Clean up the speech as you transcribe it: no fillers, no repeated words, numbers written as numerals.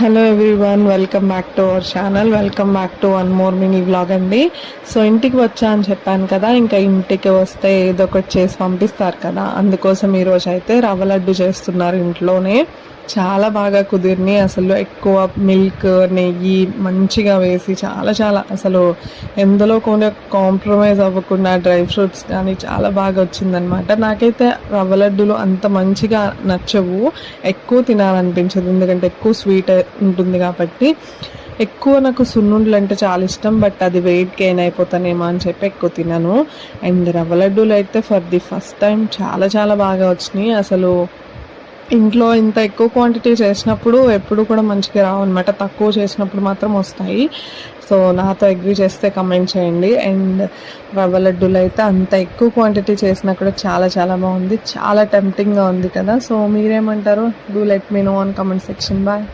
Hello everyone, welcome back to our channel. Welcome back to one more mini vlog అండి. So ఇంటికి వచ్చా అని చెప్పాను కదా, ఇంకా ఇంటికి వస్తే ఏదో ఒకటి చేసి పంపిస్తారు కదా, అందుకోసం ఈరోజు అయితే రవ్వ లడ్డు చేస్తున్నారు ఇంట్లోనే. చాలా బాగా కుదిరిని, అసలు ఎక్కువ మిల్క్ నెయ్యి మంచిగా వేసి చాలా చాలా అసలు ఎందులో కూడా కాంప్రమైజ్ అవ్వకుండా డ్రై ఫ్రూట్స్ కానీ చాలా బాగా వచ్చిందనమాట. నాకైతే రవ్వ లడ్డులు అంత మంచిగా నచ్చవు, ఎక్కువ తినాలనిపించదు ఎందుకంటే ఎక్కువ స్వీట్ ఉంటుంది కాబట్టి. ఎక్కువ నాకు సున్నుండలు అంటే చాలా ఇష్టం, బట్ అది వెయిట్ గెయిన్ అయిపోతానేమో అని చెప్పి ఎక్కువ తినను. అండ్ రవ్వ లడ్డూలు అయితే ఫర్ ది ఫస్ట్ టైం చాలా చాలా బాగా వచ్చినాయి. అసలు ఇంట్లో ఇంత ఎక్కువ క్వాంటిటీ చేసినప్పుడు ఎప్పుడు కూడా మంచిగా రావు అనమాట, తక్కువ చేసినప్పుడు మాత్రం వస్తాయి. సో నాతో అగ్రీ చేస్తే కమెంట్ చేయండి. అండ్ రవ్వ లడ్డూలు అయితే అంత ఎక్కువ క్వాంటిటీ చేసినా కూడా చాలా చాలా బాగుంది, చాలా టెంప్టింగ్గా ఉంది కదా. సో మీరేమంటారు? Do let me know on comment section. Bye.